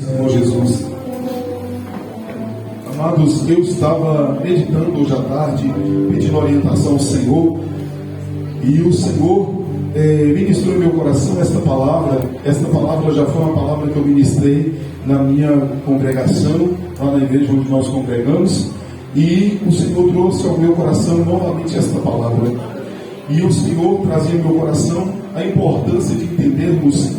Senhor Jesus. Amados, eu estava meditando hoje à tarde, pedindo orientação ao Senhor, e o Senhor ministrou em meu coração esta palavra. Esta palavra já foi uma palavra que eu ministrei na minha congregação, lá na igreja onde nós congregamos, e o Senhor trouxe ao meu coração novamente esta palavra. E o Senhor trazia ao meu coração a importância de entendermos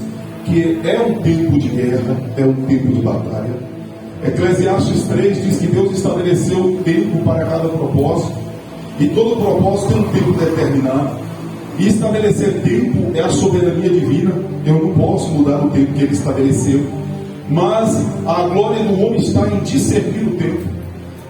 que é um tempo de guerra, é um tempo de batalha. Eclesiastes 3 diz que Deus estabeleceu um tempo para cada propósito, e todo propósito tem um tempo determinado. E estabelecer tempo é a soberania divina. Eu não posso mudar o tempo que Ele estabeleceu, mas a glória do homem está em discernir o tempo,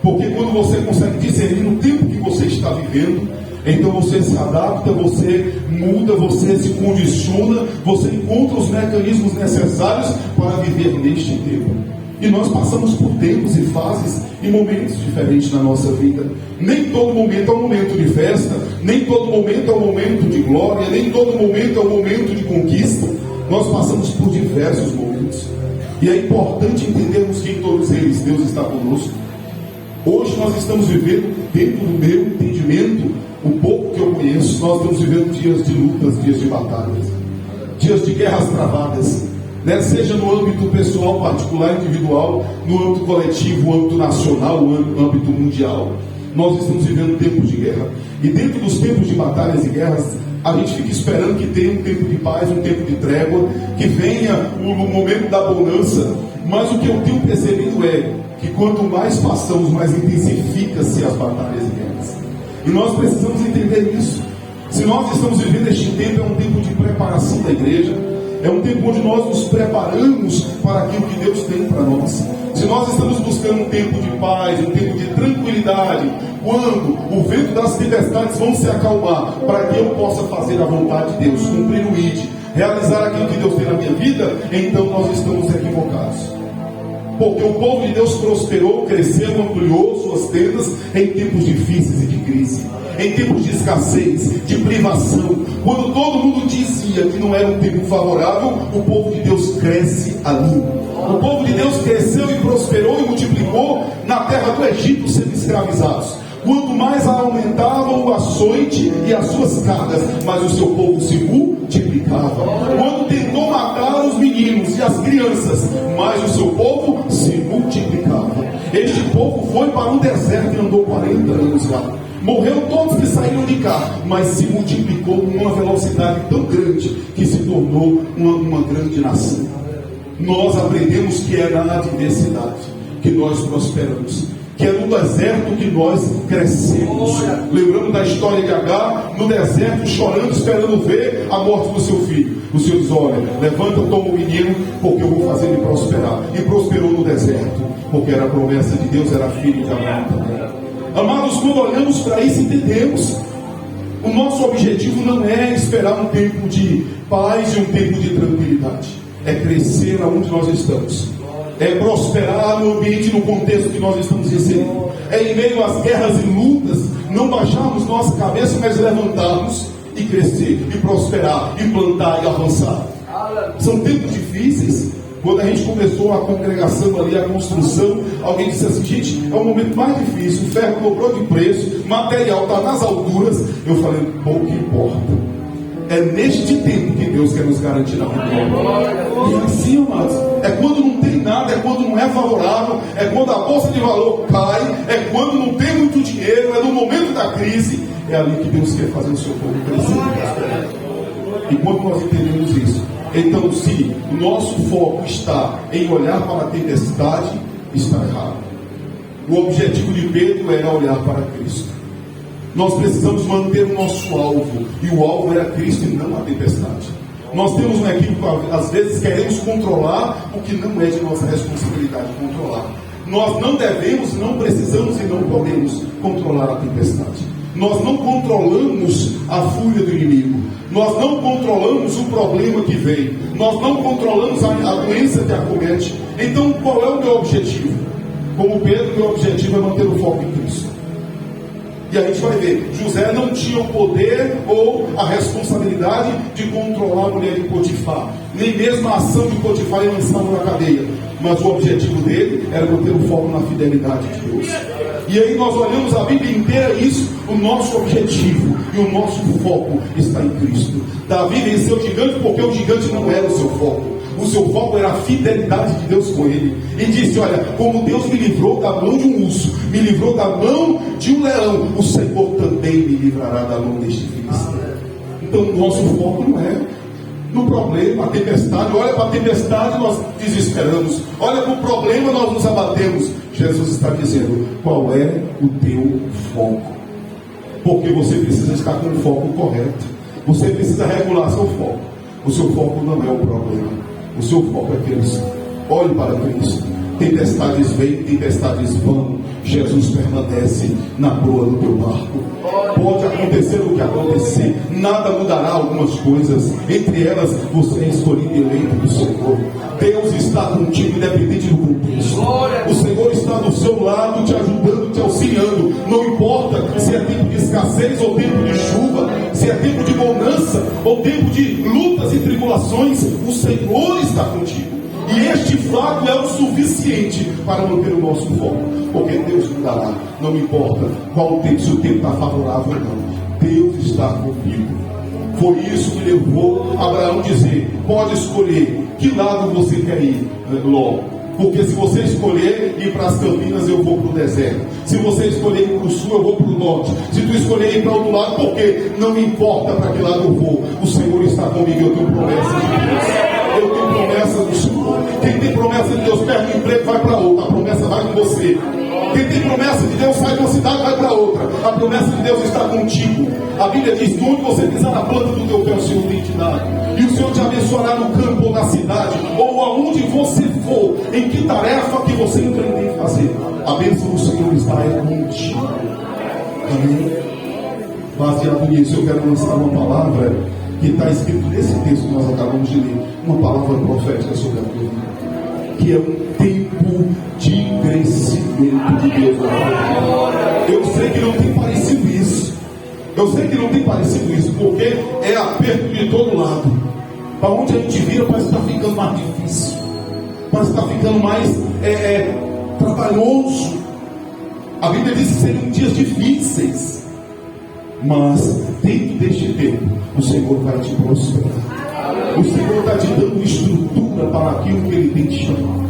porque quando você consegue discernir o tempo que você está vivendo, então você se adapta, você muda, você se condiciona, você encontra os mecanismos necessários para viver neste tempo. E nós passamos por tempos e fases e momentos diferentes na nossa vida. Nem todo momento é um momento de festa, nem todo momento é um momento de glória, nem todo momento é um momento de conquista. Nós passamos por diversos momentos. E é importante entendermos que em todos eles Deus está conosco. Hoje nós estamos vivendo, dentro do meu entendimento, o pouco que eu conheço, nós estamos vivendo dias de lutas, dias de batalhas, dias de guerras travadas, né? Seja no âmbito pessoal, particular, individual, no âmbito coletivo, no âmbito nacional, no âmbito mundial. Nós estamos vivendo tempos de guerra. E dentro dos tempos de batalhas e guerras, a gente fica esperando que tenha um tempo de paz, um tempo de trégua, que venha o momento da bonança. Mas o que eu tenho percebido é que quanto mais passamos, mais intensifica-se as batalhas e guerras. E nós precisamos entender isso. Se nós estamos vivendo este tempo, é um tempo de preparação da igreja, é um tempo onde nós nos preparamos para aquilo que Deus tem para nós. Se nós estamos buscando um tempo de paz, um tempo de tranquilidade, quando o vento das tempestades vão se acalmar, para que eu possa fazer a vontade de Deus, cumprir o ID, realizar aquilo que Deus tem na minha vida, então nós estamos equivocados. Porque o povo de Deus prosperou, cresceu, ampliou suas tendas em tempos difíceis e de crise, em tempos de escassez, de privação. Quando todo mundo dizia que não era um tempo favorável, o povo de Deus cresce ali. O povo de Deus cresceu e prosperou e multiplicou na terra do Egito, sendo escravizados. Quanto mais aumentavam o açoite e as suas cargas, mais o seu povo se multiplicava. Quando tentou matar os meninos e as crianças, mais o seu povo se multiplicava. Este povo foi para um deserto e andou 40 anos lá. Morreram todos que saíram de cá, mas se multiplicou com uma velocidade tão grande que se tornou uma grande nação. Nós aprendemos que é na adversidade que nós prosperamos, que é no deserto que nós crescemos. Lembrando da história de Agar, no deserto, chorando, esperando ver a morte do seu filho. O Senhor diz: olha, levanta, toma o menino, porque eu vou fazer ele prosperar. E prosperou no deserto, porque era a promessa de Deus, era filho de Abraão também. Amados, quando olhamos para isso, entendemos. O nosso objetivo não é esperar um tempo de paz e um tempo de tranquilidade. É crescer aonde nós estamos. É prosperar no ambiente, no contexto que nós estamos inserindo. É em meio às guerras e lutas, não baixarmos nossa cabeça, mas levantarmos e crescer, e prosperar, e plantar e avançar. São tempos difíceis. Quando a gente começou a congregação ali, a construção, alguém disse assim: gente, é o momento mais difícil, o ferro dobrou de preço, o material está nas alturas. Eu falei: pouco importa. É neste tempo que Deus quer nos garantir a vitória. E assim, amados, é quando não tem nada, é quando não é favorável, é quando a bolsa de valor cai, é quando não tem muito dinheiro, é no momento da crise. É ali que Deus quer fazer o seu povo crescer. E quando nós entendemos isso, então, se o nosso foco está em olhar para a tempestade, está errado. O objetivo de Pedro era olhar para Cristo. Nós precisamos manter o nosso alvo, e o alvo era Cristo e não a tempestade. Nós temos um equívoco, às vezes queremos controlar o que não é de nossa responsabilidade controlar. Nós não devemos, não precisamos e não podemos controlar a tempestade. Nós não controlamos a fúria do inimigo. Nós não controlamos o problema que vem. Nós não controlamos a doença que acomete. Então, qual é o meu objetivo? Como Pedro, meu objetivo é manter o foco em Cristo. E a gente vai ver, José não tinha o poder ou a responsabilidade de controlar a mulher de Potifar, nem mesmo a ação de Potifar e lançá-lo na cadeia. mas o objetivo dele era manter o foco na fidelidade de Deus. E aí nós olhamos a Bíblia inteira, isso, o nosso objetivo e o nosso foco está em Cristo. Davi venceu o gigante porque o gigante não era o seu foco. O seu foco era a fidelidade de Deus com ele. E disse: olha, como Deus me livrou da mão de um urso, me livrou da mão de um leão, o Senhor também me livrará da mão deste filisteu. Então o nosso foco não é no problema, a tempestade. Olha para a tempestade, nós desesperamos. Olha para o problema, nós nos abatemos. Jesus está dizendo: qual é o teu foco? Porque você precisa estar com o foco correto. Você precisa regular seu foco. O seu foco não é o problema. O seu foco é Cristo. Olhe para Cristo. Tempestades vêm, tempestades vão. Jesus permanece na proa do teu barco. Pode acontecer o que acontecer, nada mudará algumas coisas. Entre elas, você é escolhido e eleito do Senhor. Deus está contigo, independente do contexto. O Senhor está do seu lado, te ajudando, te auxiliando. Não importa se é tempo de escassez ou tempo de chuva, se é tempo de bonança ou tempo de lutas e tribulações, o Senhor está contigo. E este fato é o suficiente para manter o nosso foco. Porque Deus nos dará, não importa qual o tempo, se o tempo está favorável ou não. Deus está comigo. Foi isso que levou Abraão a dizer: pode escolher que lado você quer ir, Ló. Porque se você escolher ir para as Campinas, eu vou para o deserto. Se você escolher ir para o sul, eu vou para o norte. Se tu escolher ir para o outro lado, porque não me importa para que lado eu vou. O Senhor está comigo, eu tenho promessa de Deus. Eu tenho promessa do Senhor. Quem tem promessa de Deus perde o emprego, vai para outra. A promessa vai com você. Quem tem promessa de Deus sai de uma cidade, vai para outra. A promessa de Deus está contigo. A Bíblia diz que onde você pisar na planta do teu pé, o Senhor tem te dado. E o Senhor te abençoará no campo ou na cidade, ou aonde você for, em que tarefa que você empreender em fazer. A bênção do Senhor está contigo. Amém? Baseado nisso, eu quero lançar uma palavra que está escrito nesse texto que nós acabamos de ler. Uma palavra profética sobre a tua vida. Que é um tempo de crescimento de Deus na tua vida. Eu sei que não tem parecido isso. Eu sei que não tem parecido isso, porque é aperto de todo lado. Para onde a gente vira, parece que está ficando mais difícil. Parece que está ficando mais trabalhoso. A Bíblia diz que seriam dias difíceis. Mas dentro deste tempo, o Senhor vai te prosperar. O Senhor está te dando estrutura para aquilo que Ele tem te chamado.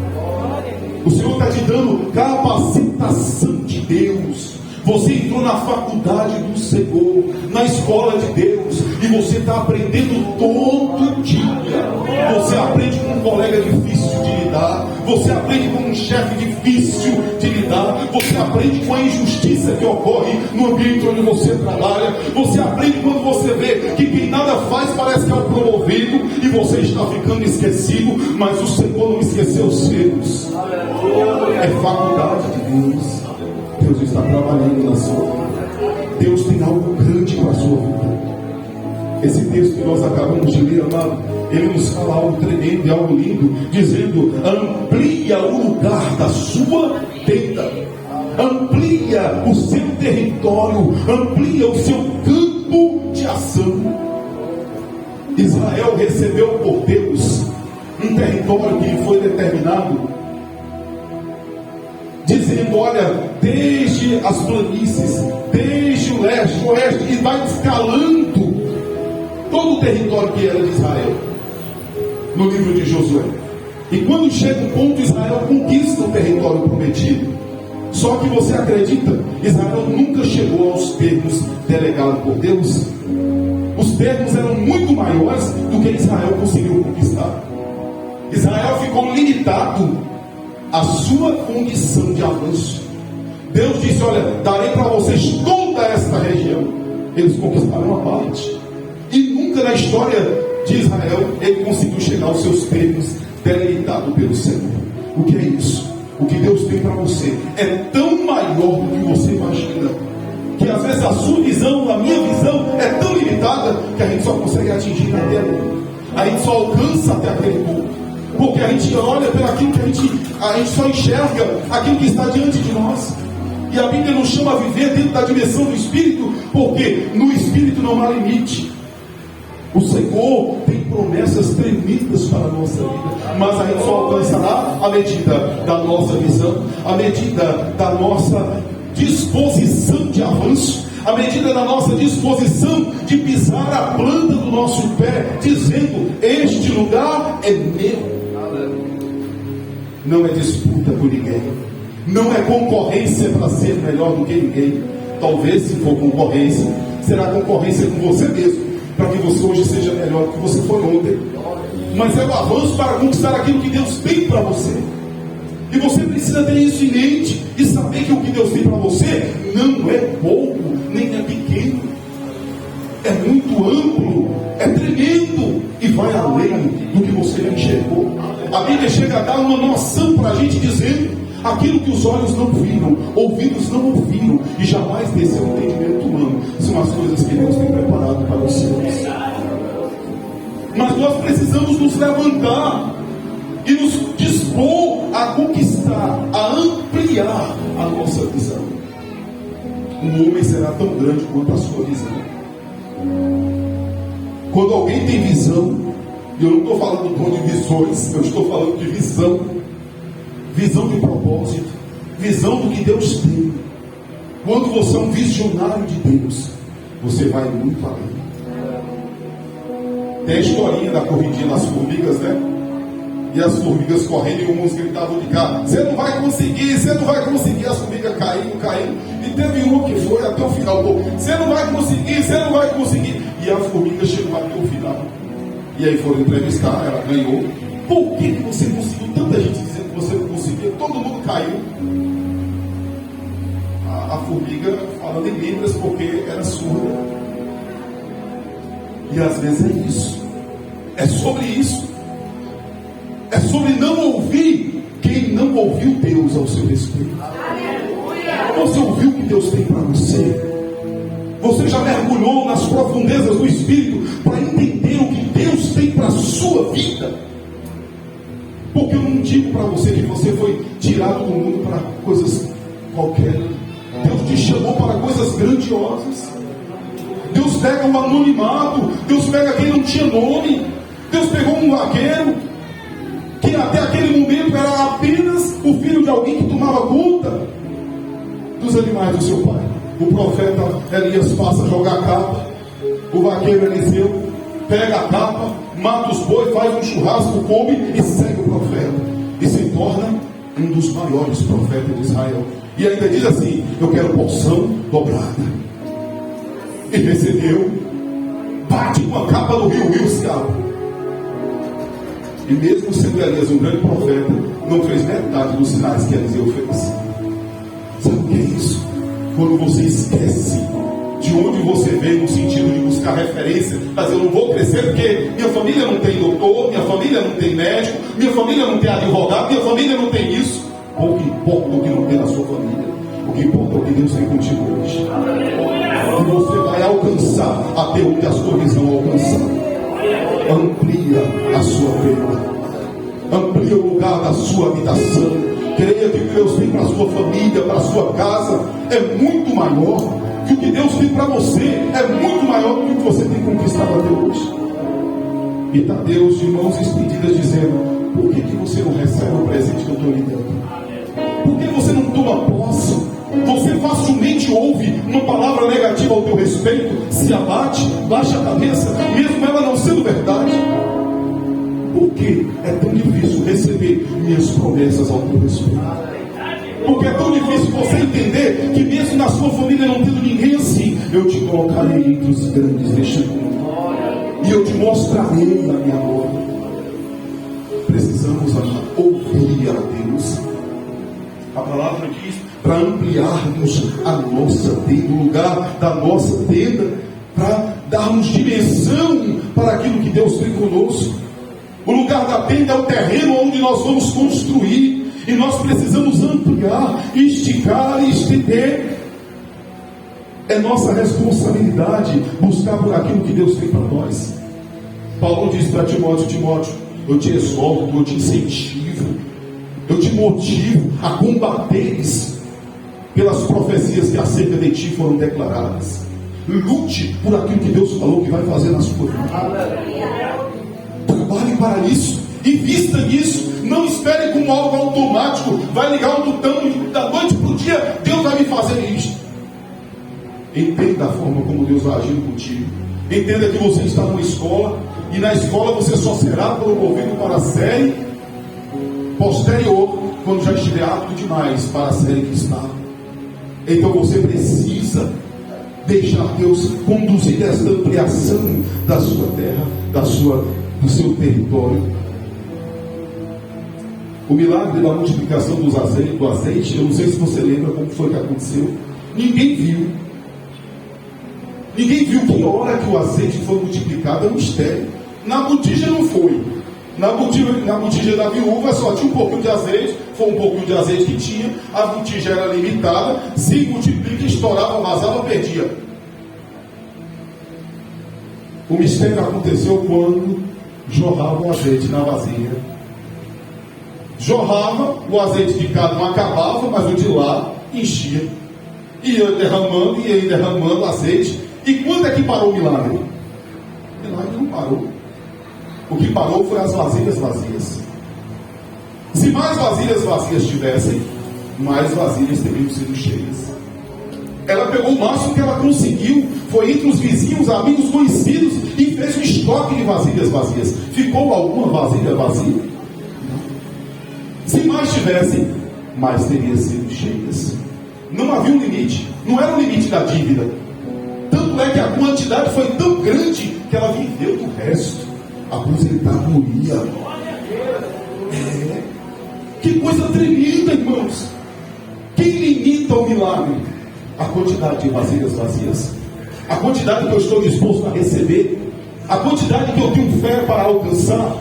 O Senhor está te dando capacitação de Deus. Você entrou na faculdade do Senhor, na escola de Deus, e você está aprendendo todo dia. Você aprende com um colega difícil de lidar, você aprende com um chefe difícil de lidar, você aprende com a injustiça que ocorre no ambiente onde você trabalha, você aprende quando você vê que quem nada faz parece que é o promovido e você está ficando esquecido, mas o Senhor não esqueceu os seus. É faculdade de Deus. Deus está trabalhando na sua vida. Deus tem algo grande para a sua vida. Esse texto que nós acabamos de ler, amado, ele nos fala algo tremendo e algo lindo, dizendo: amplia o lugar da sua tenda, amplia o seu território, amplia o seu campo de ação. Israel recebeu por Deus um território que foi determinado, dizendo: olha, desde as planícies, desde o leste, o oeste, e vai escalando todo o território que era de Israel, no livro de Josué. E quando chega um ponto, Israel conquista o território prometido. Só que você acredita, Israel nunca chegou aos termos delegados por Deus. Os termos eram muito maiores do que Israel conseguiu conquistar. Israel ficou limitado a sua condição de avanço. Deus disse: olha, darei para vocês toda esta região. Eles conquistaram uma parte, e nunca na história de Israel ele conseguiu chegar aos seus termos deleitado pelo Senhor. O que é isso? O que Deus tem para você é tão maior do que você imagina, que às vezes a sua visão, a minha visão é tão limitada que a gente só consegue atingir até ali. A gente só alcança até aquele ponto, porque a gente olha pelo aquilo que a gente só enxerga aquilo que está diante de nós. E a Bíblia nos chama a viver dentro da dimensão do Espírito, porque no Espírito não há limite. O Senhor tem promessas tremendas para a nossa vida, mas a gente só alcançará à medida da nossa visão, à medida da nossa disposição de avanço, à medida da nossa disposição de pisar a planta do nosso pé, dizendo: este lugar é meu. Não é disputa por ninguém, não é concorrência para ser melhor do que ninguém. Talvez, se for concorrência, será concorrência com você mesmo, para que você hoje seja melhor do que você foi ontem. Mas é o avanço para conquistar aquilo que Deus tem para você. E você precisa ter isso em mente e saber que o que Deus tem para você não é pouco, nem é pequeno. É muito amplo, é tremendo e vai além do que você enxergou. A Bíblia chega a dar uma noção para a gente, dizendo: aquilo que os olhos não viram, ouvidos não ouviram e jamais desceu o entendimento humano, são as coisas que Deus tem preparado para os seus. Mas nós precisamos nos levantar e nos dispor a conquistar, a ampliar a nossa visão. Um homem será tão grande quanto a sua visão. Quando alguém tem visão, e eu não estou falando do tom de visões, eu estou falando de visão, visão de propósito, visão do que Deus tem. Quando você é um visionário de Deus, você vai muito além. Tem a historinha da corridinha das formigas, né? E as formigas correndo e uns gritavam de cá: você não vai conseguir, você não vai conseguir. As formigas caindo. E teve uma que foi até o final: você não vai conseguir, você não vai conseguir. E a formiga chegou até o final. E aí foram entrevistar, ela ganhou. Por que você conseguiu? Tanta gente dizendo que você não conseguia, todo mundo caiu. A formiga falando em Libras porque era surda. E às vezes é isso. É sobre isso. É sobre não ouvir quem não ouviu Deus ao seu respeito. Você ouviu o que Deus tem para você? Você já mergulhou nas profundezas do Espírito para entender o que Deus tem para a sua vida? Porque eu não digo para você que você foi tirado do mundo para coisas qualquer. Deus te chamou para coisas grandiosas. Deus pega um anonimato, Deus pega quem não tinha nome. Deus pegou um vaqueiro que até aquele momento era apenas o filho de alguém que tomava conta dos animais do seu pai. O profeta Elias passa a jogar a capa. O vaqueiro Eliseu pega a capa, mata os bois, faz um churrasco, come e segue o profeta. E se torna um dos maiores profetas de Israel. E ainda diz assim: eu quero porção dobrada. E recebeu, bate com a capa do rio Wilscar. E mesmo sendo Elias um grande profeta, não fez metade dos sinais que Eliseu fez. Sabe o que é isso? Quando você esquece de onde você veio, no sentido de buscar referência, mas eu não vou crescer porque minha família não tem doutor, minha família não tem médico, minha família não tem advogado, minha família não tem isso. Pouco importa o que não tem na sua família, o que importa é o que Deus tem contigo hoje. E você vai alcançar até onde a sua visão alcançar. Amplia a sua vida, amplia o lugar da sua habitação. Creia que o que Deus tem para a sua família, para a sua casa, é muito maior. Que o que Deus tem para você é muito maior do que você tem conquistado até hoje. E está Deus de mãos estendidas dizendo: por que você não recebe o presente que eu estou lhe dando? Por que você não toma posse? Você facilmente ouve uma palavra negativa ao teu respeito, se abate, baixa a cabeça, mesmo ela não sendo verdade. Por que é tão difícil receber minhas promessas ao teu respeito? Porque é tão difícil você entender que mesmo na sua família não tendo ninguém assim, eu te colocarei entre os grandes deste mundo, e eu te mostrarei a minha glória. Precisamos ouvir a Deus. A palavra diz para ampliarmos a nossa tenda, o lugar da nossa tenda, para darmos dimensão para aquilo que Deus tem conosco. O lugar da tenda é o terreno onde nós vamos construir, e nós precisamos ampliar, esticar e estender. É nossa responsabilidade buscar por aquilo que Deus tem para nós. Paulo diz para Timóteo: Timóteo, eu te exorto, eu te incentivo, eu te motivo a combateres pelas profecias que acerca de ti foram declaradas. Lute por aquilo que Deus falou que vai fazer na sua vida. Trabalhe para isso. Invista nisso. Não espere como algo automático. Vai ligar um botão e da noite para o dia Deus vai me fazer isso. Entenda a forma como Deus vai agir contigo. Entenda que você está numa escola e na escola você só será promovido para a série posterior, quando já estiver apto demais para a série que está. Então você precisa deixar Deus conduzir essa ampliação da sua terra, do seu território. O milagre da multiplicação do azeite, eu não sei se você lembra como foi que aconteceu. Ninguém viu. Ninguém viu que hora que o azeite foi multiplicado, é um mistério. Na botija não foi. Na botija da viúva só tinha um pouquinho de azeite, foi um pouquinho de azeite que tinha, a botija era limitada, se multiplica, estourava, vazava, perdia. O mistério aconteceu quando jorrava o azeite na vasilha. Jorrava, o azeite de cá não acabava, mas o de lá enchia. Ia derramando azeite. E quando é que parou o milagre? O milagre não parou. O que parou foi as vasilhas vazias. Se mais vasilhas vazias tivessem, mais vasilhas teriam sido cheias. Ela pegou o máximo que ela conseguiu, foi entre os vizinhos, amigos, conhecidos, e fez um estoque de vasilhas vazias. Ficou alguma vasilha vazia? Não. Se mais tivessem, mais teriam sido cheias. Não havia um limite, não era o limite da dívida. Tanto é que a quantidade foi tão grande que ela viveu do resto. Aposentadoria. Que coisa tremenda, irmãos. Quem limita o milagre? A quantidade de vasilhas vazias. A quantidade que eu estou disposto a receber. A quantidade que eu tenho fé para alcançar.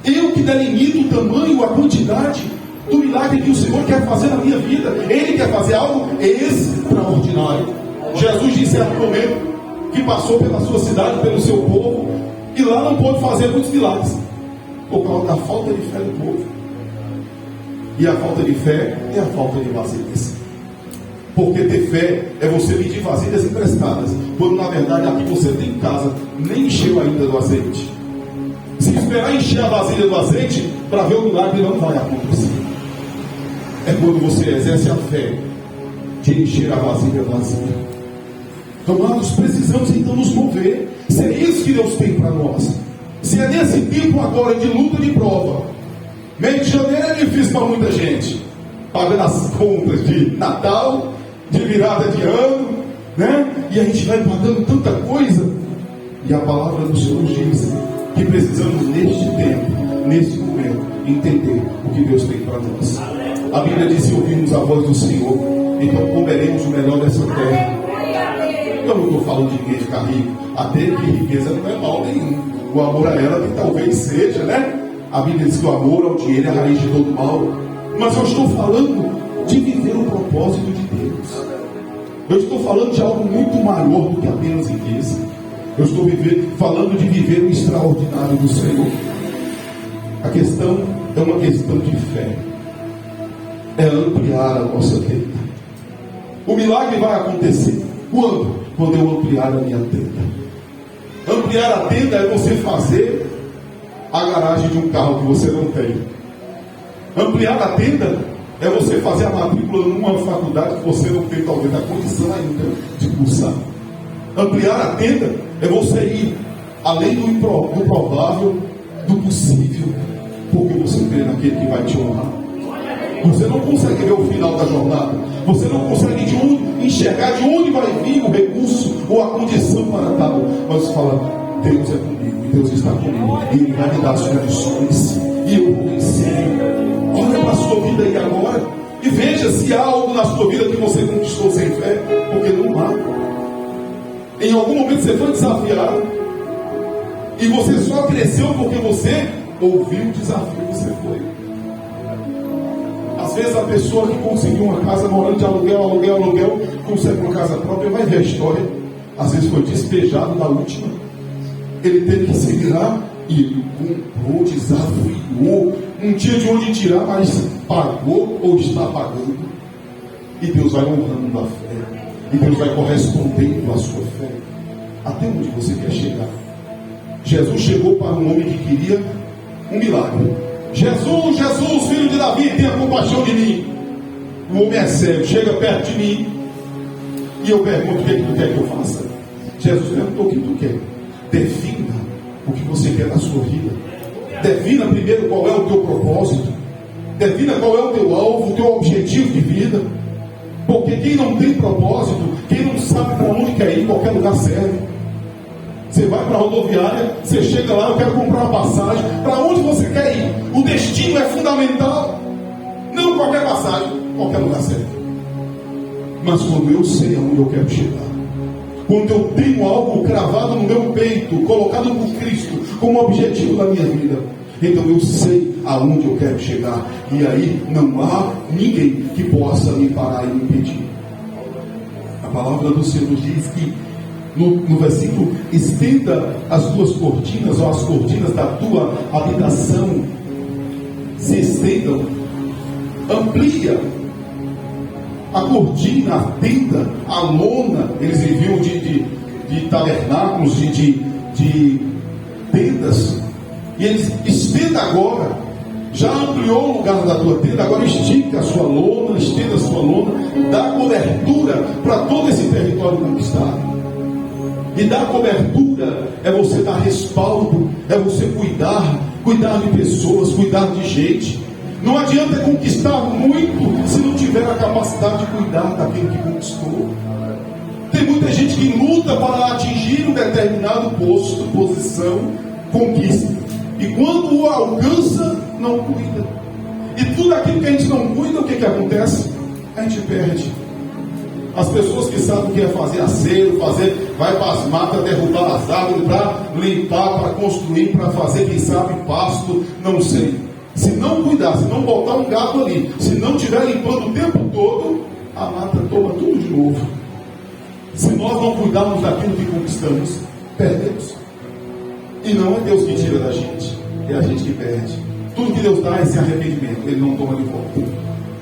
Eu que delimito o tamanho, a quantidade do milagre que o Senhor quer fazer na minha vida. Ele quer fazer algo extraordinário. Jesus disse há um momento que passou pela sua cidade, pelo seu povo, e lá não pôde fazer muitos milagres por causa da falta de fé do povo. E a falta de fé é a falta de vasilhas. Porque ter fé é você pedir vasilhas emprestadas, quando na verdade aqui você tem em casa nem encheu ainda do azeite. Se esperar encher a vasilha do azeite para ver o milagre, não vai acontecer. É quando você exerce a fé de encher a vasilha vazia. Amados, precisamos então nos mover. Se é isso que Deus tem para nós, se é nesse tempo agora de luta, de prova. Mês de janeiro é difícil para muita gente, pagando as contas de Natal, de virada de ano, né? E a gente vai pagando tanta coisa. E a palavra do Senhor diz que precisamos neste tempo, neste momento, entender o que Deus tem para nós. A Bíblia diz: se ouvirmos a voz do Senhor, então comeremos o melhor dessa terra. Eu não estou falando de ninguém ficar rico. Até que riqueza não é mal nenhum. O amor a ela que talvez seja, né? A Bíblia diz que o amor ao dinheiro é a raiz de todo mal. Mas eu estou falando de viver o propósito de Deus. Eu estou falando de algo muito maior do que apenas riqueza. Eu estou falando de viver o extraordinário do Senhor. A questão é uma questão de fé. É ampliar a nossa tenda. O milagre vai acontecer. Quando? Quando eu ampliar a minha tenda. Ampliar a tenda é você fazer a garagem de um carro que você não tem. Ampliar a tenda é você fazer a matrícula numa faculdade que você não tem talvez a condição ainda de cursar. Ampliar a tenda é você ir além do provável, do possível, porque você crê naquele que vai te honrar. Você não consegue ver o final da jornada. Você não consegue enxergar de onde vai vir o recurso ou a condição para tal. Mas você fala: Deus é comigo, e Deus está comigo, e Ele vai me dar as condições, e eu vou vencer. Olha para a sua vida aí agora e veja se há algo na sua vida que você conquistou sem fé, porque não há. Em algum momento você foi desafiado e você só cresceu porque você ouviu o desafio que você foi. Às vezes a pessoa que conseguiu uma casa morando de aluguel, consegue uma casa própria, vai ver a história. Às vezes foi despejado da última. Ele teve que se virar e ele comprou, desafiou. Não tinha de onde tirar, mas pagou ou está pagando. E Deus vai honrando a fé. E Deus vai correspondendo à sua fé. Até onde você quer chegar? Jesus chegou para um homem que queria um milagre. Jesus, Jesus, filho de Davi, tenha compaixão de mim. O homem é cego, chega perto de mim e eu pergunto: o que tu quer que eu faça? Jesus perguntou: o que tu quer? Defina o que você quer na sua vida. Defina primeiro qual é o teu propósito. Defina qual é o teu alvo, o teu objetivo de vida. Porque quem não tem propósito, quem não sabe para onde quer ir, qualquer lugar serve. Você vai para a rodoviária, você chega lá: eu quero comprar uma passagem. Para onde você quer ir? O destino é fundamental. Não qualquer passagem, qualquer lugar serve. Mas quando eu sei aonde eu quero chegar, quando eu tenho algo cravado no meu peito, colocado por Cristo como objetivo da minha vida, então eu sei aonde eu quero chegar. E aí não há ninguém que possa me parar e me impedir. A palavra do Senhor diz que no versículo: estenda as tuas cortinas, ou as cortinas da tua habitação se estendam. Amplia a cortina, a tenda, a lona. Eles viviam de tabernáculos, de tendas. E eles: estenda agora. Já ampliou o lugar da tua tenda, agora estica a sua lona, estenda a sua lona, dá cobertura para todo esse território conquistado. E dar cobertura é você dar respaldo, é você cuidar de pessoas, cuidar de gente. Não adianta conquistar muito se não tiver a capacidade de cuidar daquilo que conquistou. Tem muita gente que luta para atingir um determinado posto, posição, conquista. E quando o alcança, não cuida. E tudo aquilo que a gente não cuida, o que acontece? A gente perde. As pessoas que sabem o que é fazer acero, vai para as matas, derrubar as árvores, para limpar, para construir, para fazer, quem sabe, pasto, não sei. Se não cuidar, se não botar um gato ali, se não estiver limpando o tempo todo, a mata toma tudo de novo. Se nós não cuidarmos daquilo que conquistamos, perdemos. E não é Deus que tira da gente, é a gente que perde. Tudo que Deus dá é esse arrependimento, Ele não toma de volta.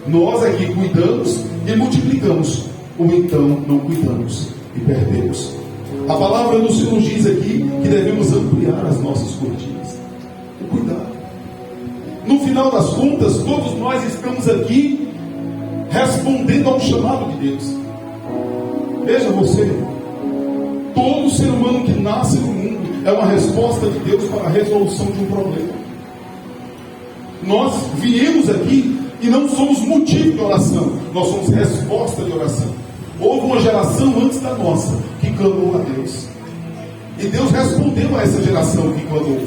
Nós aqui cuidamos e multiplicamos, ou então não cuidamos e perdemos. A palavra do Senhor diz aqui que devemos ampliar as nossas cortinas. O cuidado. No final das contas, todos nós estamos aqui respondendo a um chamado de Deus. Veja você, todo ser humano que nasce no mundo é uma resposta de Deus para a resolução de um problema. Nós viemos aqui e não somos motivo de oração, nós somos resposta de oração. Houve uma geração antes da nossa que clamou a Deus, e Deus respondeu a essa geração que clamou,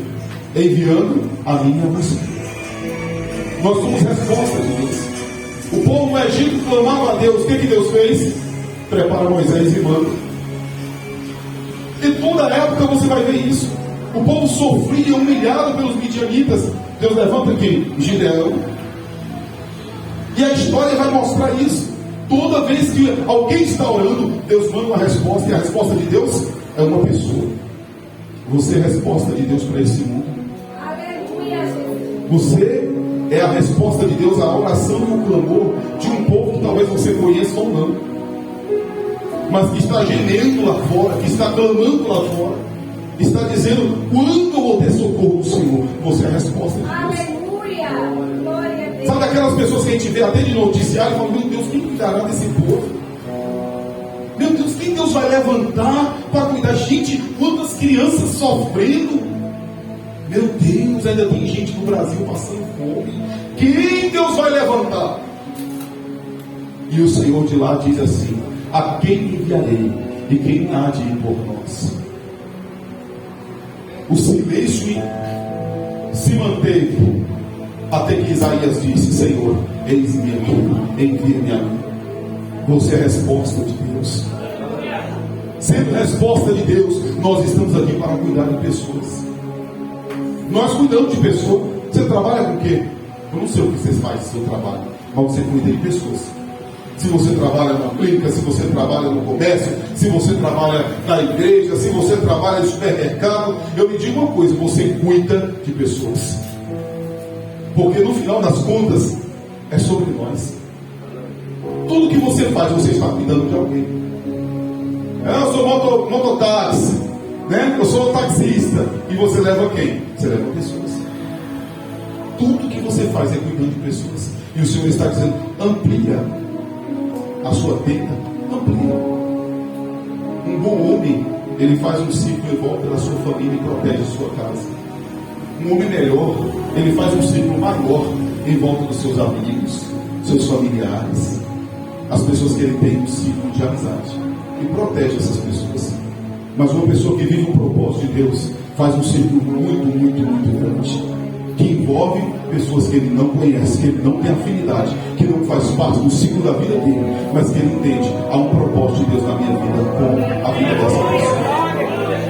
enviando a mim e a você. Nós somos resposta de Deus. O povo no Egito clamava a Deus. O que Deus fez? Prepara Moisés e manda. Em toda a época você vai ver isso. O povo sofria, humilhado pelos midianitas. Deus levanta quem? Gideão. E a história vai mostrar isso. Toda vez que alguém está orando, Deus manda uma resposta. E a resposta de Deus é uma pessoa. Você é a resposta de Deus para esse mundo. Aleluia, Jesus. Você é a resposta de Deus à oração e ao clamor de um povo que talvez você conheça ou não, mas que está gemendo lá fora, que está clamando lá fora, está dizendo: quando eu vou ter socorro do Senhor? Você é a resposta de Deus. Aleluia, glória a Deus. Sabe aquelas pessoas que a gente vê até de noticiário e fala: meu Deus, quem cuidará desse povo? Meu Deus, quem Deus vai levantar para cuidar? Gente, quantas crianças sofrendo. Meu Deus, ainda tem gente no Brasil passando fome. Quem Deus vai levantar? E o Senhor de lá diz assim: a quem enviarei e quem há de ir por nós? O silêncio se manteve até que Isaías disse: Senhor, eis-me aqui, envia-me a mim. Você é a resposta de Deus. Sendo resposta de Deus, nós estamos aqui para cuidar de pessoas. Nós cuidamos de pessoas. Você trabalha com o quê? Eu não sei o que vocês fazem no seu trabalho, mas você cuida de pessoas. Se você trabalha na clínica, se você trabalha no comércio, se você trabalha na igreja, se você trabalha no supermercado, eu lhe digo uma coisa: você cuida de pessoas. Porque no final das contas, é sobre nós. Tudo que você faz, você está cuidando de alguém. Eu sou mototáxi, né? Eu sou taxista. E você leva quem? Você leva pessoas. Tudo que você faz é cuidando de pessoas. E o Senhor está dizendo: amplia a sua tenda, amplia. Um bom homem, ele faz um círculo em volta da sua família e protege a sua casa. Um homem melhor, ele faz um círculo maior em volta dos seus amigos, seus familiares, as pessoas que ele tem um círculo de amizade, e protege essas pessoas. Mas uma pessoa que vive o propósito de Deus faz um círculo muito grande, que envolve pessoas que ele não conhece, que ele não tem afinidade, que não faz parte do ciclo da vida dele, mas que ele entende: há um propósito de Deus na minha vida com a vida dessa pessoa.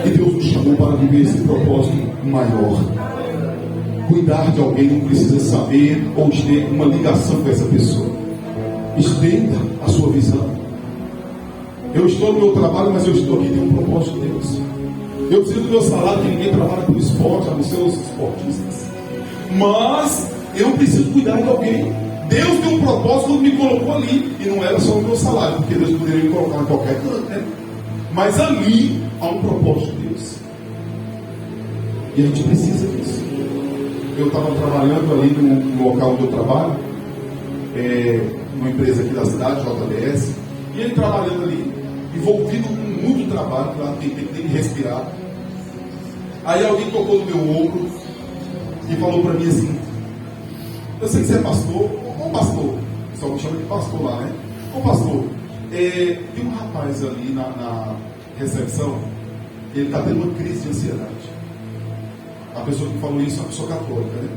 E Deus nos chamou para viver esse propósito maior. Cuidar de alguém não precisa saber ou ter uma ligação com essa pessoa. Estenda a sua visão. Eu estou no meu trabalho, mas eu estou aqui, tem um propósito de Deus. Eu preciso do meu salário, que ninguém trabalha pelo esporte, a não ser os esportistas. Mas eu preciso cuidar de alguém. Deus tem um propósito quando me colocou ali. E não era só o meu salário, porque Deus poderia me colocar em qualquer canto, né? Mas ali há um propósito de Deus. E a gente precisa disso. Eu estava trabalhando ali no local onde eu trabalho, numa empresa aqui da cidade, JBS, e ele trabalhando ali, envolvido com muito trabalho, que lá tem que respirar. Aí alguém tocou no meu ombro e falou para mim assim: eu sei que você é pastor. Ô pastor, só me chama de pastor lá, né? Ô pastor, tem um rapaz ali na recepção, ele está tendo uma crise de ansiedade. A pessoa que falou isso é uma pessoa católica, né?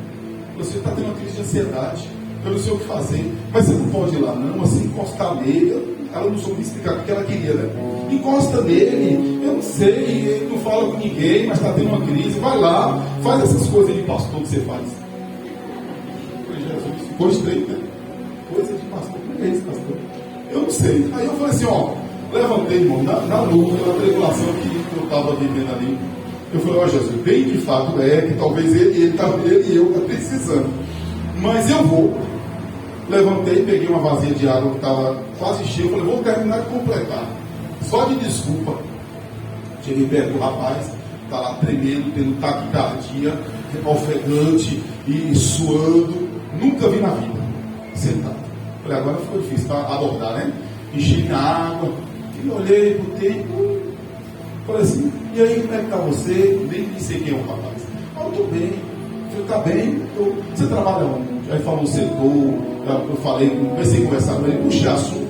Você está tendo uma crise de ansiedade, eu não sei o que fazer, mas você não pode ir lá não, assim, encostar nele. Ela não soube explicar o que ela queria, né? Encosta nele, eu não sei, ele não fala com ninguém, mas está tendo uma crise, vai lá, faz essas coisas de pastor que você faz. Jesus, ficou estranho, né? Coisa de pastor, o que é isso, pastor? Eu não sei. Aí eu falei assim, levantei, irmão, na luta, na tribulação que eu estava vivendo ali. Eu falei: Jesus, bem de fato que talvez ele e eu está precisando, mas eu vou. Levantei, peguei uma vasilha de água que estava quase cheia. Eu falei: vou terminar de completar, só de desculpa. Cheguei perto do rapaz, está lá tremendo, tendo taquicardia, ofegante e suando. Nunca vi na vida, sentado. Falei: agora ficou difícil para abordar, né? Enchi minha água e olhei pro tempo. Falei assim: e aí, como é que está você? Nem sei quem é o rapaz. Eu estou bem. Eu falei: está bem? Você trabalha onde? Aí falou o setor. Eu falei, comecei a conversar com ele, puxei assunto.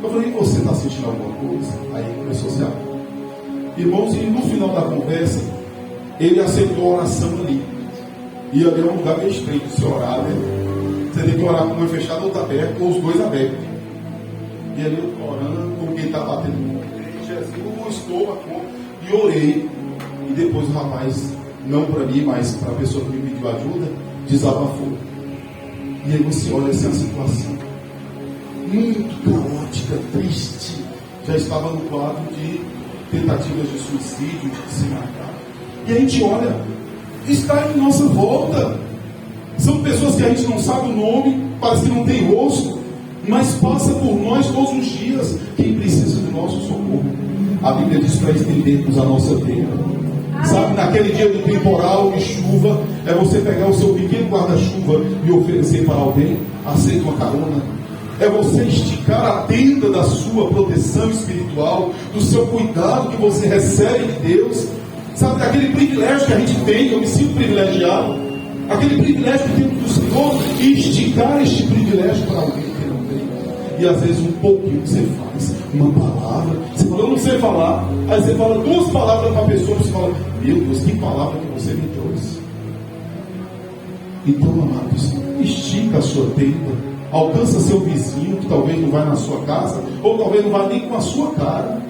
Eu falei: e você está sentindo alguma coisa? Aí começou a se abrir. Irmãos, e no final da conversa, ele aceitou a oração ali. E ali é um lugar meio estreito de se orar, né? Você tem que orar com um fechado, outro aberto, ou os dois abertos. E ali eu estou orando, como quem está batendo no Jesus, estou e orei. E depois o rapaz, não para mim, mas para a pessoa que me pediu ajuda, desabafou. E aí você olha essa situação muito caótica, triste. Já estava no quadro de tentativas de suicídio, de se matar. E a gente olha, está em nossa volta. São pessoas que a gente não sabe o nome, parece que não tem rosto, mas passa por nós todos os dias. Quem precisa do nosso socorro? A Bíblia diz para estendermos a nossa tenda. Sabe, naquele dia do temporal e chuva, é você pegar o seu pequeno guarda-chuva e oferecer para alguém. Aceita uma carona. É você esticar a tenda da sua proteção espiritual, do seu cuidado que você recebe de Deus. Sabe, daquele privilégio que a gente tem, eu me sinto privilegiado. Aquele privilégio que temos do Senhor, e esticar este privilégio para alguém que não tem. E às vezes um pouquinho que você faz, uma palavra, você fala: eu não sei falar. Aí você fala 2 palavras para a pessoa, você fala: meu Deus, que palavra que você me trouxe. Então, amados, estica a sua tenda, alcança seu vizinho, que talvez não vai na sua casa, ou talvez não vai nem com a sua cara,